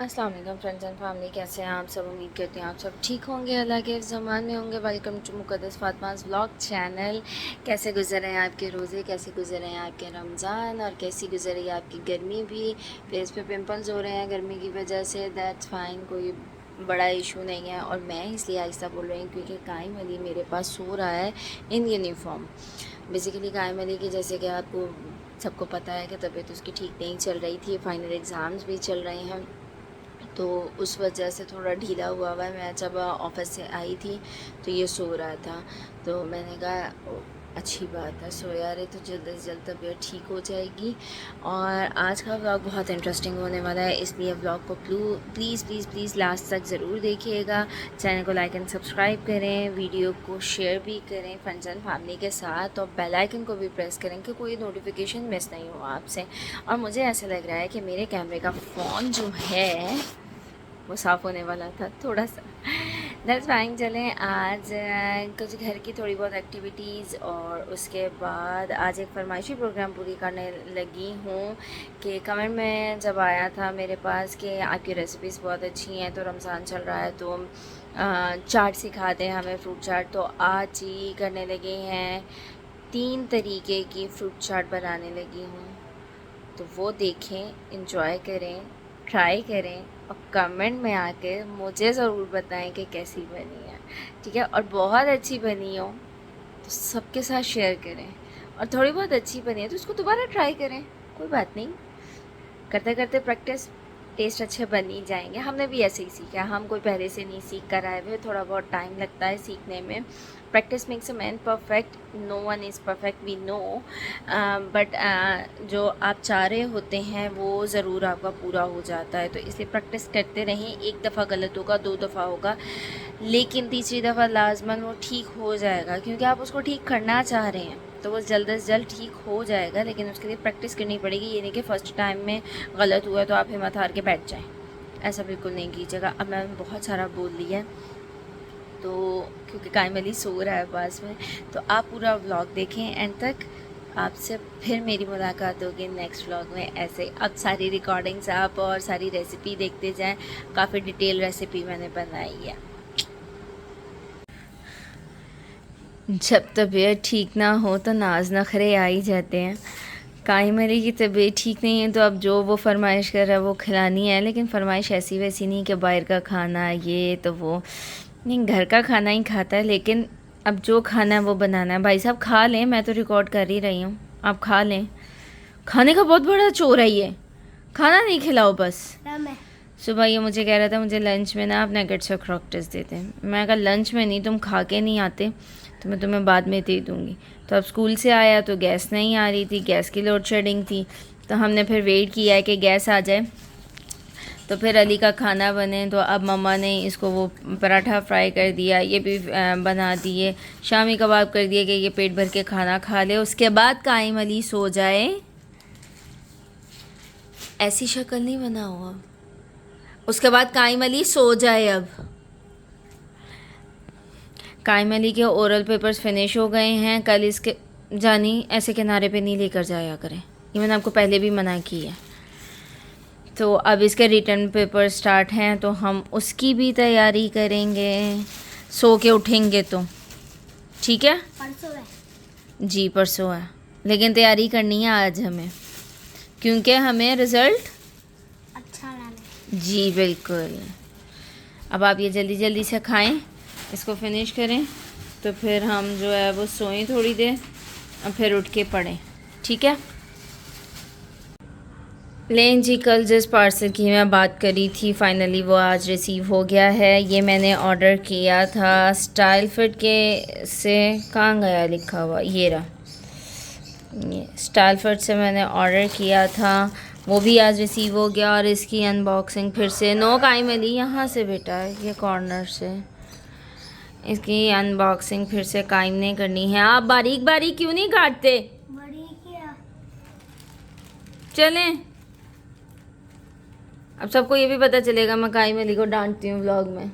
अस्सलाम वालेकुम friends and family, कैसे हैं आप सब। उम्मीद करते हैं आप सब ठीक होंगे, अल्लाह के ज़मान में होंगे। Welcome to Muqaddas Fatima's vlog channel. कैसे गुजर रहे हैं आपके रोज़े, कैसे गुजर रहे हैं आपके रमज़ान, और कैसी गुजर रही है आपकी गर्मी भी। फेस पे पिंपल्स हो रहे हैं गर्मी की वजह से, दैट्स फाइन, कोई बड़ा इशू नहीं है। और मैं इसलिए आहिस्ता बोल रही हूँ क्योंकि कायम अली मेरे पास सो रहा है इन यूनिफॉर्म। बेसिकली कायम अली की, जैसे कि आपको सबको पता है कि तबीयत उसकी ठीक नहीं चल रही थी, फाइनल एग्ज़ाम्स भी चल रहे हैं, तो उस वजह से थोड़ा ढीला हुआ है। मैं जब ऑफ़िस से आई थी तो ये सो रहा था, तो मैंने कहा अच्छी बात है, सोया रहे तो जल्द से जल्द तबीयत ठीक हो जाएगी। और आज का व्लॉग बहुत इंटरेस्टिंग होने वाला है, इसलिए व्लॉग को प्लीज़ प्लीज़ प्लीज़ लास्ट तक ज़रूर देखिएगा। चैनल को लाइक एंड सब्सक्राइब करें, वीडियो को शेयर भी करें फ्रेंड्स एंड फैमिली के साथ, और बेल आइकन को भी प्रेस करें कि कोई नोटिफिकेशन मिस नहीं हो आपसे। और मुझे ऐसा लग रहा है कि मेरे कैमरे का फ़ोन जो है वो साफ़ होने वाला था थोड़ा सा। That's fine. चलें, आज कुछ घर की थोड़ी बहुत एक्टिविटीज़, और उसके बाद आज एक फरमाइशी प्रोग्राम पूरी करने लगी हूँ कि कमेंट में जब आया था मेरे पास कि आपकी रेसिपीज़ बहुत अच्छी हैं, तो रमज़ान चल रहा है तो चाट सिखा दें हमें, फ्रूट चाट। तो आज ही करने लगे हैं, 3 तरीके की फ्रूट चाट बनाने लगी हूँ, तो वो देखें, इंजॉय करें, ट्राई करें, और कमेंट में आके मुझे ज़रूर बताएं कि कैसी बनी है। ठीक है, और बहुत अच्छी बनी हो तो सबके साथ शेयर करें, और थोड़ी बहुत अच्छी बनी है तो उसको दोबारा ट्राई करें, कोई बात नहीं। करते करते प्रैक्टिस, टेस्ट अच्छे बन ही जाएंगे। हमने भी ऐसे ही सीखा, हम कोई पहले से नहीं सीख कर आए हुए, थोड़ा बहुत टाइम लगता है सीखने में। Practice makes a man perfect, no one is perfect, we know, but जो आप चाह रहे होते हैं वो ज़रूर आपका पूरा हो जाता है। तो इसलिए प्रैक्टिस करते रहें, एक दफ़ा गलत होगा, 2 दफ़ा होगा, लेकिन तीसरी दफ़ा लाजमन वो ठीक हो जाएगा, क्योंकि आप उसको ठीक करना चाह रहे हैं तो वो जल्द से जल्द ठीक हो जाएगा। लेकिन उसके लिए प्रैक्टिस करनी पड़ेगी। ये नहीं कि फ़र्स्ट टाइम में गलत हुआ तो आप हिम्मत हार के बैठ जाएं, ऐसा बिल्कुल नहीं कीजिएगा। अब मैं बहुत सारा बोल लिया, तो क्योंकि कायम अली सो रहा है पास में, तो आप पूरा व्लॉग देखें एंड तक। आपसे फिर मेरी मुलाकात होगी नेक्स्ट व्लॉग में। ऐसे अब सारी रिकॉर्डिंग्स आप और सारी रेसिपी देखते जाएं, काफ़ी डिटेल रेसिपी मैंने बनाई है। जब तबीयत ठीक ना हो तो नाज नखरे आ ही जाते हैं। कायम अली की तबीयत ठीक नहीं है तो अब जो वो फरमाइश कर रहा है वो खिलानी है, लेकिन फरमाइश ऐसी वैसी नहीं कि बाहर का खाना ये तो वो नहीं, घर का खाना ही खाता है। लेकिन अब जो खाना है वो बनाना है। भाई साहब खा लें, मैं तो रिकॉर्ड कर ही रही हूँ, आप खा लें। खाने का बहुत बड़ा चोर है ये, खाना नहीं खिलाओ बस। सुबह ये मुझे कह रहा था मुझे लंच में ना आप नगेट्स और क्रॉकटस देते हैं। मैं कहा लंच में नहीं, तुम खा के नहीं आते तो मैं तुम्हें बाद में दे दूँगी। तो अब स्कूल से आया तो गैस नहीं आ रही थी, गैस की लोड शेडिंग थी, तो हमने फिर वेट किया है कि गैस आ जाए तो फिर अली का खाना बने। तो अब मम्मा ने इसको वो पराठा फ्राई कर दिया, ये भी बना दिए, शामी कबाब कर दिए कि ये पेट भर के खाना खा ले, उसके बाद कायम अली सो जाए। ऐसी शक्ल नहीं बना हुआ, उसके बाद कायम अली सो जाए। अब कायम अली के ओरल पेपर्स फिनिश हो गए हैं। कल इसके जानी ऐसे किनारे पे नहीं लेकर जाया करें, ये मैंने आपको पहले भी मना की है। तो अब इसके रिटर्न पेपर स्टार्ट हैं तो हम उसकी भी तैयारी करेंगे, सो के उठेंगे तो ठीक है। परसों है जी परसों है, लेकिन तैयारी करनी है आज हमें, क्योंकि हमें रिज़ल्ट अच्छा लाना। जी बिल्कुल। अब आप ये जल्दी जल्दी से खाएं, इसको फिनिश करें, तो फिर हम जो है वो सोएं थोड़ी देर और फिर उठ के पढ़ें, ठीक है। लें जी, कल जिस पार्सल की मैं बात करी थी फाइनली वो आज रिसीव हो गया है। ये मैंने ऑर्डर किया था स्टाइल फिट के से, कहाँ गया लिखा हुआ, ये रहा, ये स्टाइल फिट से मैंने ऑर्डर किया था, वो भी आज रिसीव हो गया। और इसकी अनबॉक्सिंग फिर से, नो कायम अली यहाँ से बेटा, ये कॉर्नर से, इसकी अनबॉक्सिंग फिर से कायम ने करनी है। आप बारीक बारीक क्यों नहीं काटते, बड़ी क्या? चलें। अब सबको ये भी पता चलेगा मैं कायम अली को डांटती हूँ व्लॉग में।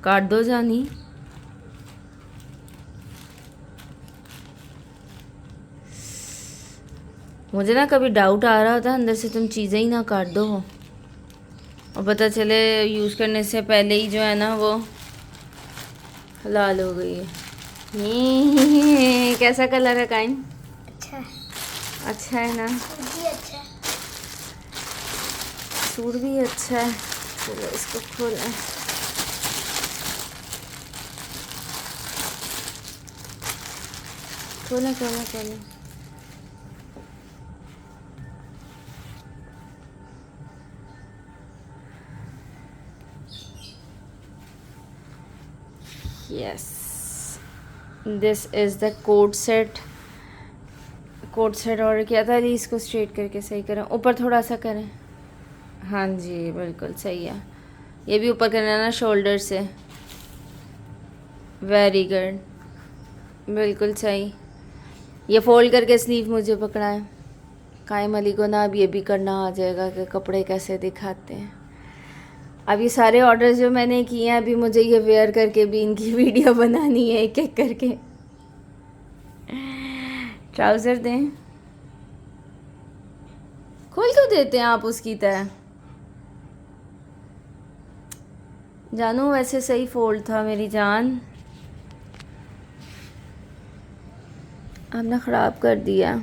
काट दो जानी। मुझे ना कभी डाउट आ रहा होता है अंदर से तुम चीज़ें ही ना काट दो और पता चले यूज़ करने से पहले ही जो है ना वो लाल हो गई है। कैसा कलर है काइन? अच्छा है। अच्छा है ना? जी अच्छा है। सूट भी अच्छा है। चलो इसको खोलें। खोलें खोलें खोलें। Yes, this is the coat set order किया था। अली इसको स्ट्रेट करके सही करें, ऊपर थोड़ा सा करें। हाँ जी बिल्कुल सही है। ये भी ऊपर करना ना शोल्डर से। वेरी गुड, बिल्कुल सही। ये फोल्ड करके स्लीव मुझे पकड़ा है। कायम अली को ना अब ये भी करना आ जाएगा कि कपड़े कैसे दिखाते हैं। अब ये सारे ऑर्डर्स जो मैंने किए हैं अभी मुझे ये वेयर करके भी इनकी वीडियो बनानी है एक एक करके। ट्राउज़र दें? खोल क्यों देते हैं आप उसकी तरह? जानू वैसे सही फोल्ड था मेरी जान, आपने ख़राब कर दिया।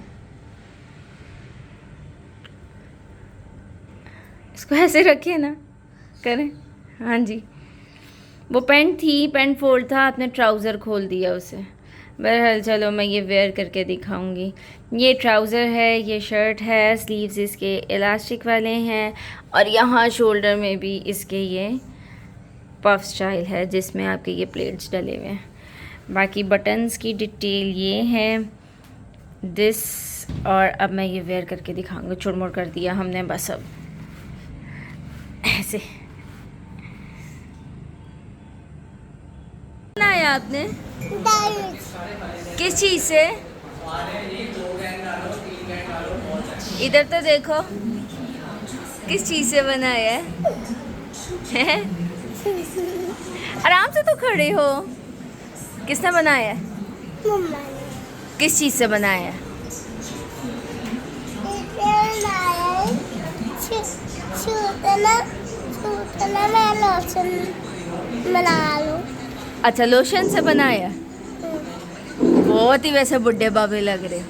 इसको ऐसे रखिए ना, करें। हाँ जी, वो पैंट थी, पैंट फोल्ड था, आपने ट्राउज़र खोल दिया उसे। बहरहाल चलो मैं ये वेयर करके दिखाऊंगी। ये ट्राउज़र है, ये शर्ट है, स्लीव्स इसके इलास्टिक वाले हैं और यहाँ शोल्डर में भी इसके ये पफ स्टाइल है जिसमें आपके ये प्लेट्स डले हुए हैं। बाकी बटन्स की डिटेल ये है दिस। और अब मैं ये वेयर करके दिखाऊंगी। चुरमुर कर दिया हमने बस, अब ऐसे बनाया आपने? किस चीज़ से? इधर तो देखो, किस चीज़ से बनाया है? आराम से तो खड़े हो। किसने बनाया है? किस चीज़ से बनाया है? बना लो। अच्छा लोशन से बनाया। बहुत ही वैसे बुड्ढे बाबे लग रहे।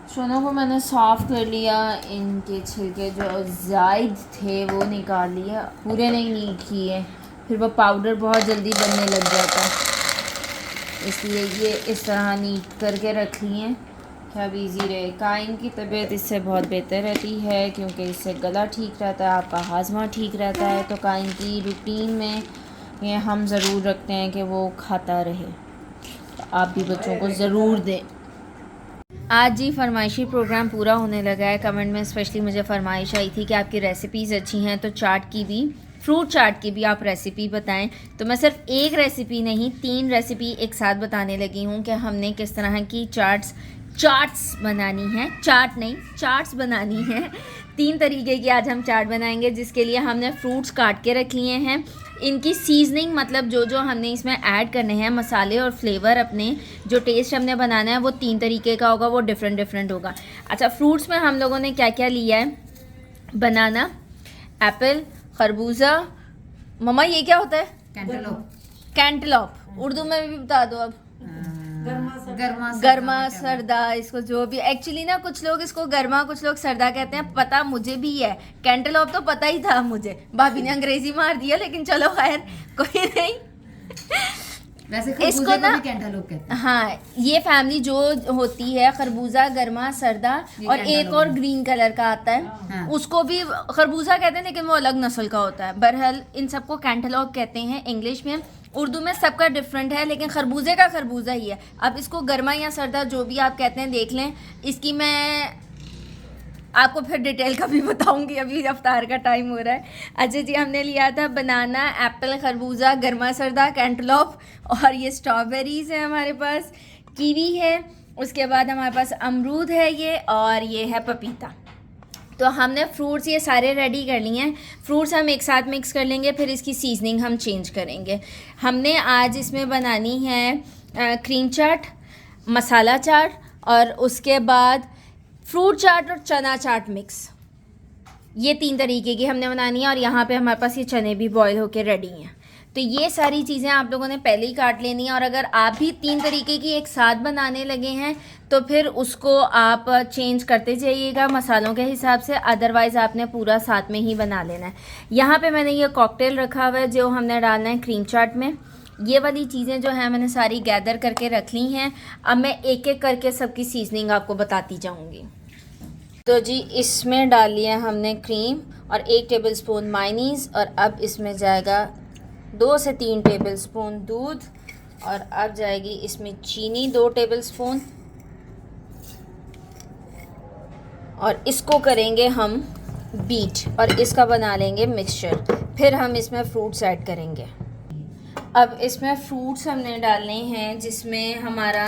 सोना को मैंने साफ़ कर लिया, इनके छिलके जो ज़ायद थे वो निकाल लिए, पूरे नहीं नीट किए, फिर वो पाउडर बहुत जल्दी बनने लग जाता है, इसलिए ये इस तरह नीट करके रख लिए कि अब इजी रहे। कायम की तबीयत इससे बहुत बेहतर रहती है क्योंकि इससे गला ठीक रहता है, आपका हाजमा ठीक रहता है। तो कायम की रूटीन में ये हम ज़रूर रखते हैं कि वो खाता रहे, तो आप भी बच्चों को ज़रूर दें। आज जी फरमाइशी प्रोग्राम पूरा होने लगा है। कमेंट में स्पेशली मुझे फरमाइश आई थी कि आपकी रेसिपीज़ अच्छी हैं, तो चाट की भी, फ्रूट चाट की भी आप रेसिपी बताएं। तो मैं सिर्फ एक रेसिपी नहीं 3 रेसिपी एक साथ बताने लगी हूँ कि हमने किस तरह की चाट्स बनानी है। चाट नहीं, चाट्स बनानी है। 3 तरीके की आज हम चाट बनाएंगे, जिसके लिए हमने फ्रूट्स काट के रख लिए हैं। इनकी सीजनिंग मतलब जो जो हमने इसमें ऐड करने हैं मसाले और फ्लेवर, अपने जो टेस्ट हमने बनाना है वो 3 तरीके का होगा, वो डिफरेंट होगा। अच्छा, फ्रूट्स में हम लोगों ने क्या क्या लिया है? बनाना, एप्पल, खरबूजा, मम्मा ये क्या होता है? कैंटलोप। कैंटलॉप, उर्दू में भी बता दो अब। गर्मा सर्दा, इसको जो भी एक्चुअली ना कुछ लोग इसको गर्मा कुछ लोग सर्दा कहते हैं, पता मुझे भी है। कैंटलॉप तो पता ही था मुझे, भाभी ने अंग्रेजी मार दिया, लेकिन चलो खैर कोई नहीं। वैसे इसको ना भी कैंटालूप कहते हैं। हाँ, ये फैमिली जो होती है खरबूजा, गर्मा, सर्दा और एक और ग्रीन कलर का आता है, हाँ। उसको भी खरबूजा कहते हैं, लेकिन वो अलग नस्ल का होता है। बहरहाल इन सबको कैंटलॉप कहते हैं इंग्लिश में। उर्दू में सबका डिफरेंट है, लेकिन खरबूजे का खरबूजा ही है। अब इसको गर्मा या सर्दा जो भी आप कहते हैं देख लें। इसकी मैं आपको फिर डिटेल का भी बताऊंगी, अभी अफ्तार का टाइम हो रहा है। अच्छा जी, हमने लिया था बनाना, एप्पल, खरबूजा, गर्मा सर्दा, कैंटलॉप और ये स्ट्रॉबेरीज है हमारे पास, कीवी है, उसके बाद हमारे पास अमरूद है ये, और ये है पपीता। तो हमने फ्रूट्स ये सारे रेडी कर लिए हैं। फ्रूट्स हम एक साथ मिक्स कर लेंगे, फिर इसकी सीजनिंग हम चेंज करेंगे। हमने आज इसमें बनानी है क्रीम चाट, मसाला चाट और उसके बाद फ्रूट चाट और चना चाट मिक्स। ये 3 तरीके की हमने बनानी है, और यहाँ पे हमारे पास ये चने भी बॉईल होके रेडी हैं। तो ये सारी चीज़ें आप लोगों ने पहले ही काट लेनी है, और अगर आप भी 3 तरीके की एक साथ बनाने लगे हैं तो फिर उसको आप चेंज करते जाइएगा मसालों के हिसाब से, अदरवाइज़ आपने पूरा साथ में ही बना लेना है। यहाँ पे मैंने ये कॉकटेल रखा हुआ है जो हमने डालना है क्रीम चाट में। ये वाली चीज़ें जो हैं मैंने सारी गैदर करके रख ली हैं। अब मैं एक एक करके सबकी सीजनिंग आपको बताती जाऊँगी। तो जी, इसमें डाल लिया हमने क्रीम और 1 टेबलस्पून मायोनीज़, और अब इसमें जाएगा 2 से 3 टेबलस्पून दूध, और अब जाएगी इसमें चीनी 2 टेबलस्पून, और इसको करेंगे हम बीट और इसका बना लेंगे मिक्सचर। फिर हम इसमें फ्रूट्स ऐड करेंगे। अब इसमें फ्रूट्स हमने डालने हैं, जिसमें हमारा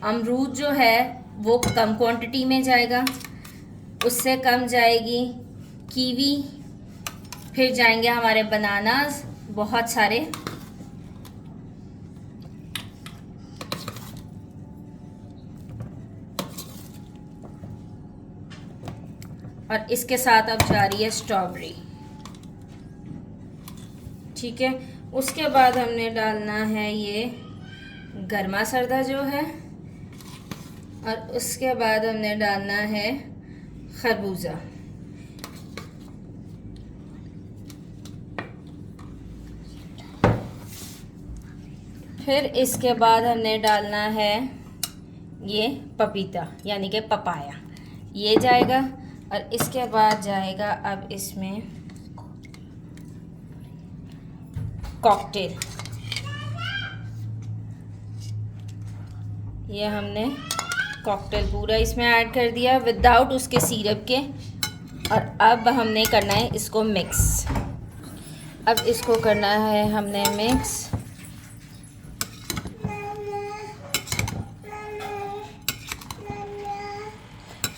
अमरूद जो है वो कम क्वांटिटी में जाएगा, उससे कम जाएगी कीवी, फिर जाएंगे हमारे बनानास बहुत सारे, और इसके साथ अब जा रही है स्ट्रॉबेरी। ठीक है, उसके बाद हमने डालना है ये गर्मा सर्दा जो है, और उसके बाद हमने डालना है खरबूजा। फिर इसके बाद हमने डालना है ये पपीता यानी कि पपाया, ये जाएगा, और इसके बाद जाएगा अब इसमें कॉकटेल। ये हमने कॉकटेल पूरा इसमें ऐड कर दिया विदाउट उसके सिरप के, और अब हमने करना है इसको मिक्स। अब इसको करना है हमने मिक्स।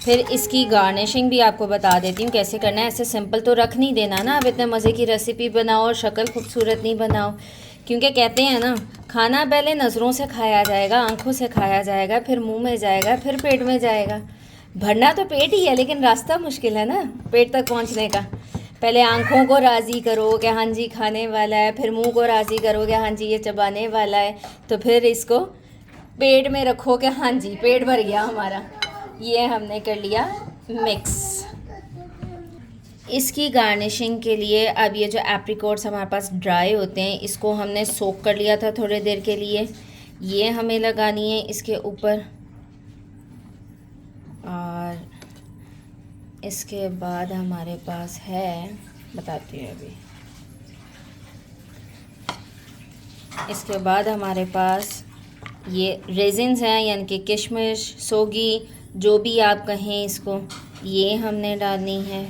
फिर इसकी गार्निशिंग भी आपको बता देती हूँ कैसे करना है। ऐसे सिंपल तो रख नहीं देना ना, अब इतने मज़े की रेसिपी बनाओ और शक्ल खूबसूरत नहीं बनाओ, क्योंकि कहते हैं ना, खाना पहले नज़रों से खाया जाएगा, आंखों से खाया जाएगा, फिर मुंह में जाएगा, फिर पेट में जाएगा। भरना तो पेट ही है, लेकिन रास्ता मुश्किल है ना पेट तक पहुंचने का। पहले आंखों को राज़ी करो कि हाँ जी खाने वाला है, फिर मुंह को राज़ी करो कि हाँ जी ये चबाने वाला है, तो फिर इसको पेट में रखो कि हाँ जी पेट भर गया हमारा। ये हमने कर लिया मिक्स। इसकी गार्निशिंग के लिए अब ये जो एप्रिकॉट्स हमारे पास ड्राई होते हैं, इसको हमने सोक कर लिया था थोड़ी देर के लिए, ये हमें लगानी है इसके ऊपर। और इसके बाद हमारे पास है, बताती हूँ अभी, इसके बाद हमारे पास ये रेजिन्स हैं, यानी कि किशमिश, सोगी, जो भी आप कहें इसको, ये हमने डालनी है।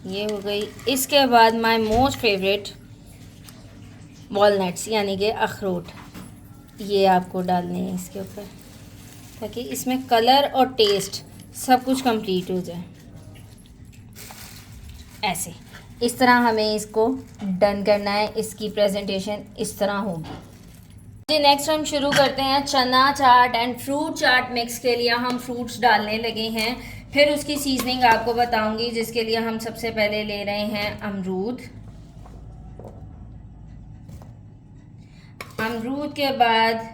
ये हो गई। इसके बाद माय मोस्ट फेवरेट वॉलनट्स यानी कि अखरोट, ये आपको डालने हैं इसके ऊपर, ताकि इसमें कलर और टेस्ट सब कुछ कंप्लीट हो जाए। ऐसे इस तरह हमें इसको डन करना है। इसकी प्रेजेंटेशन इस तरह होगी जी। नेक्स्ट हम शुरू करते हैं चना चाट एंड फ्रूट चाट मिक्स के लिए हम फ्रूट्स डालने लगे हैं। फिर उसकी सीजनिंग आपको बताऊंगी, जिसके लिए हम सबसे पहले ले रहे हैं अमरूद, अमरूद के बाद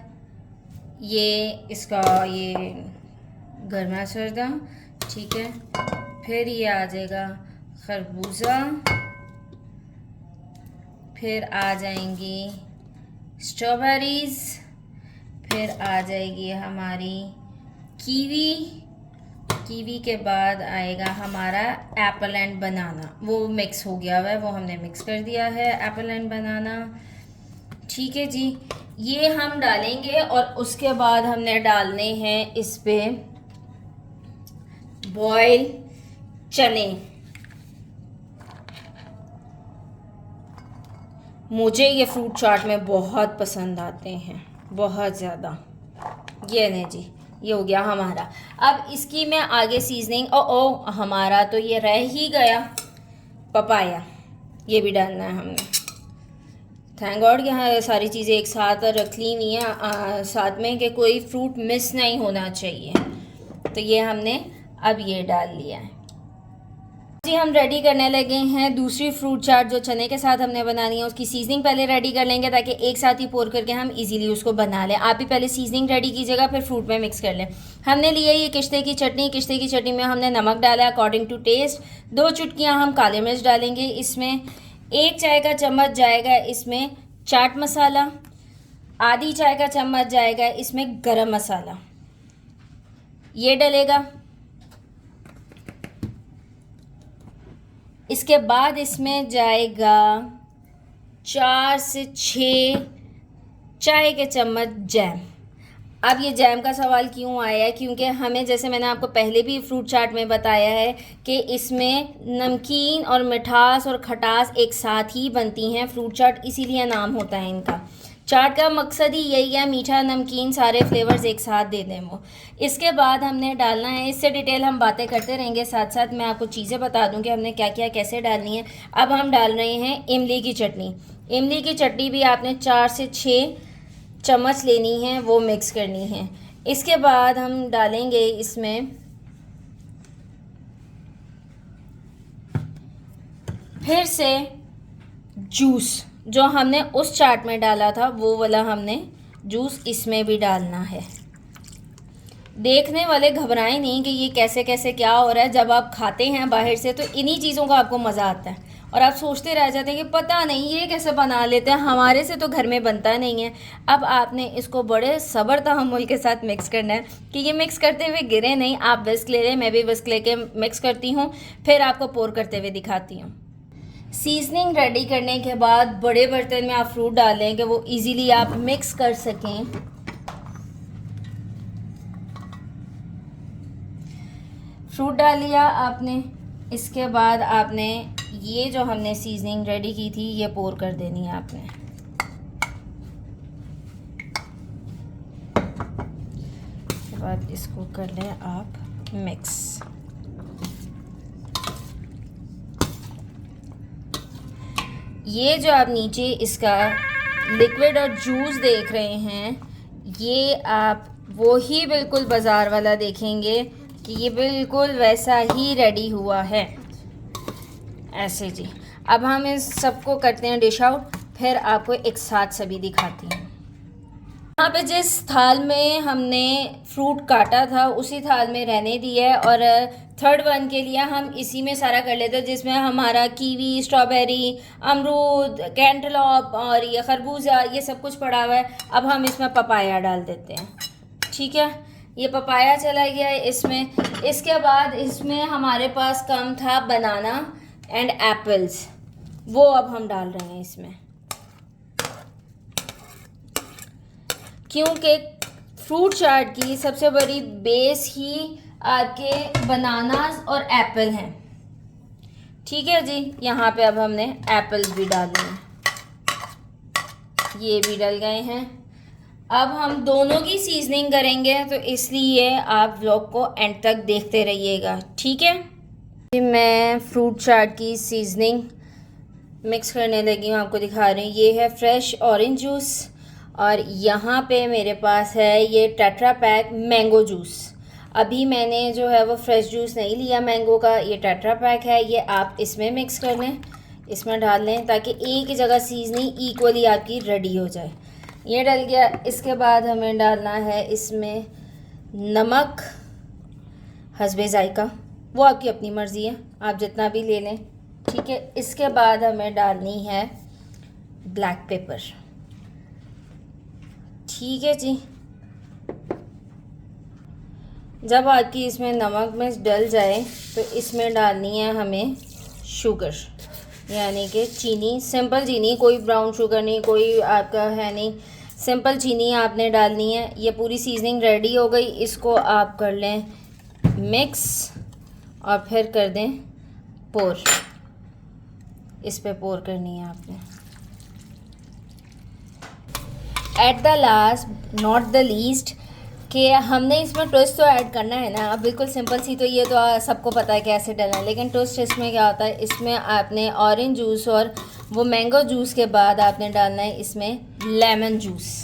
ये इसका ये गर्मा सर्दा, ठीक है। फिर ये आ जाएगा खरबूजा, फिर आ जाएंगी स्ट्रॉबेरीज, फिर आ जाएगी हमारी कीवी, कीवी के बाद आएगा हमारा एप्पल एंड बनाना। वो मिक्स हो गया हुआ है, वो हमने मिक्स कर दिया है एप्पल एंड बनाना, ठीक है जी। ये हम डालेंगे और उसके बाद हमने डालने हैं इस पे बॉयल चने। मुझे ये फ्रूट चाट में बहुत पसंद आते हैं, बहुत ज़्यादा। ये नहीं जी, ये हो गया हमारा। अब इसकी मैं आगे सीजनिंग, ओ हमारा तो ये रह ही गया पपाया, ये भी डालना है हमने। थैंक गॉड कि हाँ सारी चीज़ें एक साथ रख ली हुई हैं साथ में, कि कोई फ्रूट मिस नहीं होना चाहिए। तो ये हमने अब ये डाल लिया है जी। हम रेडी करने लगे हैं दूसरी फ्रूट चाट जो चने के साथ हमने बनानी है। उसकी सीजनिंग पहले रेडी कर लेंगे ताकि एक साथ ही पोर करके हम इजीली उसको बना लें। आप भी पहले सीजनिंग रेडी कीजिएगा, फिर फ्रूट में मिक्स कर लें। हमने लिया ये किश्ते की चटनी। किश्ते की चटनी में हमने नमक डाला अकॉर्डिंग टू टेस्ट। 2 चुटकियाँ हम काले मिर्च डालेंगे इसमें। 1 चाय का चम्मच जाएगा इसमें चाट मसाला। आधी चाय का चम्मच जाएगा इसमें गरम मसाला, ये डलेगा। इसके बाद इसमें जाएगा 4 से 6 चाय के चम्मच जैम। अब ये जैम का सवाल क्यों आया है? क्योंकि हमें, जैसे मैंने आपको पहले भी फ्रूट चाट में बताया है, कि इसमें नमकीन और मिठास और खटास एक साथ ही बनती हैं फ्रूट चाट, इसीलिए नाम होता है इनका। चाट का मकसद ही यही है, मीठा नमकीन सारे फ्लेवर्स एक साथ दे दें वो। इसके बाद हमने डालना है, इससे डिटेल हम बातें करते रहेंगे, साथ साथ मैं आपको चीज़ें बता दूं कि हमने क्या क्या कैसे डालनी है। अब हम डाल रहे हैं इमली की चटनी। इमली की चटनी भी आपने 4 से 6 चम्मच लेनी है, वो मिक्स करनी है। इसके बाद हम डालेंगे इसमें फिर से जूस, जो हमने उस चाट में डाला था वो वाला हमने जूस इसमें भी डालना है। देखने वाले घबराएं नहीं कि ये कैसे कैसे क्या हो रहा है। जब आप खाते हैं बाहर से तो इन्हीं चीज़ों का आपको मज़ा आता है और आप सोचते रह जाते हैं कि पता नहीं ये कैसे बना लेते हैं, हमारे से तो घर में बनता नहीं है। अब आपने इसको बड़े सब्र तहम्मुल के साथ मिक्स करना है कि ये मिक्स करते हुए गिरे नहीं। आप विस्क ले लें, मैं भी विस्क लेके मिक्स करती हूँ, फिर आपको पोर करते हुए दिखाती हूँ। सीजनिंग रेडी करने के बाद बड़े बर्तन में आप फ्रूट डालें कि वो इजीली आप मिक्स कर सकें। फ्रूट डाल लिया आपने। इसके बाद आपने ये जो हमने सीजनिंग रेडी की थी ये पोर कर देनी है आपने। उसके बाद इसको कर लें आप मिक्स। ये जो आप नीचे इसका लिक्विड और जूस देख रहे हैं, ये आप वो ही बिल्कुल बाज़ार वाला देखेंगे कि ये बिल्कुल वैसा ही रेडी हुआ है, ऐसे जी। अब हम इस सबको करते हैं डिश आउट, फिर आपको एक साथ सभी दिखाती हूँ। यहाँ पे जिस थाल में हमने फ्रूट काटा था उसी थाल में रहने दिया है, और थर्ड वन के लिए हम इसी में सारा कर लेते हैं, जिसमें हमारा कीवी, स्ट्रॉबेरी, अमरूद, कैंटलॉप और ये खरबूजा, ये सब कुछ पड़ा हुआ है। अब हम इसमें पपाया डाल देते हैं, ठीक है। ये पपाया चला गया है इसमें। इसके बाद इसमें हमारे पास कम था बनाना एंड एप्पल्स, वो अब हम डाल रहे हैं इसमें, क्योंकि फ्रूट चाट की सबसे बड़ी बेस ही आपके बनानास और एप्पल हैं, ठीक है जी। यहाँ पे अब हमने एप्पल्स भी डाले हैं, ये भी डल गए हैं। अब हम दोनों की सीजनिंग करेंगे, तो इसलिए आप व्लॉग को एंड तक देखते रहिएगा, ठीक है। मैं फ्रूट चाट की सीजनिंग मिक्स करने लगी हूँ, आपको दिखा रही हूँ। ये है फ्रेश ऑरेंज जूस, और यहाँ पे मेरे पास है ये टेट्रा पैक मैंगो जूस। अभी मैंने जो है वो फ्रेश जूस नहीं लिया मैंगो का, ये टेट्रा पैक है, ये आप इसमें मिक्स कर लें, इसमें डाल लें, ताकि एक ही जगह सीजनिंग इक्वली आपकी रेडी हो जाए। ये डल गया। इसके बाद हमें डालना है इसमें नमक हस्बे जायका, वो आपकी अपनी मर्ज़ी है, आप जितना भी ले लें, ठीक है। इसके बाद हमें डालनी है ब्लैक पेपर, ठीक है जी। जब आपकी इसमें नमक मिर्च डल जाए तो इसमें डालनी है हमें शुगर, यानी कि चीनी, सिंपल चीनी, कोई ब्राउन शुगर नहीं, कोई आपका है नहीं, सिंपल चीनी आपने डालनी है। ये पूरी सीजनिंग रेडी हो गई। इसको आप कर लें मिक्स और फिर कर दें पोर, इस पे पोर करनी है आपने। At the last not the least कि हमने इसमें ट्विस्ट तो ऐड करना है ना। अब बिल्कुल सिंपल सी तो ये तो सबको पता है कैसे डलना है, लेकिन ट्विस्ट इसमें क्या होता है, इसमें आपने ऑरेंज जूस और वो मैंगो जूस के बाद आपने डालना है इसमें लेमन जूस,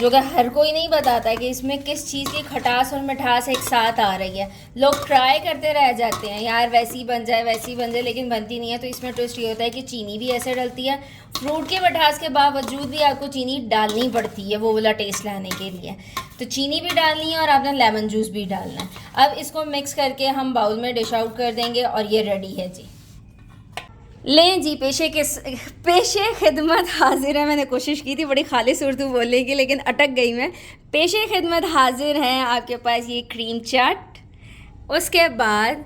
जो कि हर कोई नहीं बताता है कि इसमें किस चीज़ की खटास और मिठास एक साथ आ रही है। लोग ट्राई करते रह जाते हैं, यार वैसी बन जाए वैसी बन जाए, लेकिन बनती नहीं है। तो इसमें ट्विस्ट ये होता है कि चीनी भी ऐसे डलती है, फ्रूट के मिठास के बावजूद भी आपको चीनी डालनी पड़ती है वो वाला टेस्ट लाने के लिए। तो चीनी भी डालनी है और आपने लेमन जूस भी डालना है। अब इसको मिक्स करके हम बाउल में डिश आउट कर देंगे और ये रेडी है जी। लें जी, पेशे खिदमत हाजिर है। मैंने कोशिश की थी बड़ी खालिस उर्दू बोलने की, लेकिन अटक गई मैं। पेशे खिदमत हाजिर हैं आपके पास ये क्रीम चाट, उसके बाद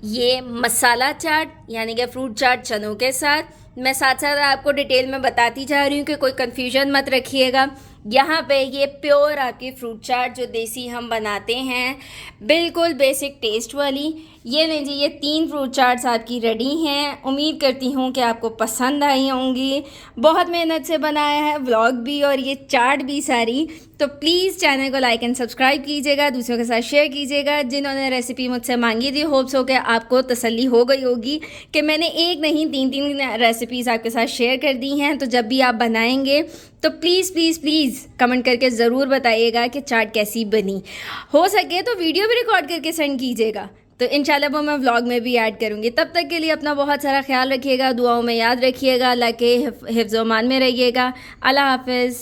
ये मसाला चाट यानी कि फ्रूट चाट चनों के साथ। मैं साथ साथ आपको डिटेल में बताती जा रही हूँ कि कोई कन्फ्यूजन मत रखिएगा। यहाँ पे ये प्योर आपकी फ्रूट चाट जो देसी हम बनाते हैं, बिल्कुल बेसिक टेस्ट वाली। ये लें जी, ये 3 फ्रूट चाट्स आपकी रेडी हैं। उम्मीद करती हूँ कि आपको पसंद आई होंगी। बहुत मेहनत से बनाया है व्लॉग भी और ये चाट भी सारी। तो प्लीज़ चैनल को लाइक एंड सब्सक्राइब कीजिएगा, दूसरों के साथ शेयर कीजिएगा। जिन्होंने रेसिपी मुझसे मांगी थी, होप्स हो के आपको तसल्ली हो गई होगी कि मैंने एक नहीं 3 रेसिपीज़ आपके साथ शेयर कर दी हैं। तो जब भी आप बनाएंगे तो प्लीज़ प्लीज़ प्लीज़ कमेंट करके ज़रूर बताइएगा कि चाट कैसी बनी। हो सके तो वीडियो भी रिकॉर्ड करके सेंड कीजिएगा, तो इंशाल्लाह वो मैं व्लॉग में भी ऐड करूँगी। तब तक के लिए अपना बहुत सारा ख्याल रखिएगा, दुआओं में याद रखिएगा, अल्लाह के हिफ्ज़-ओ-मान में रहिएगा। अल्लाह हाफ़िज़।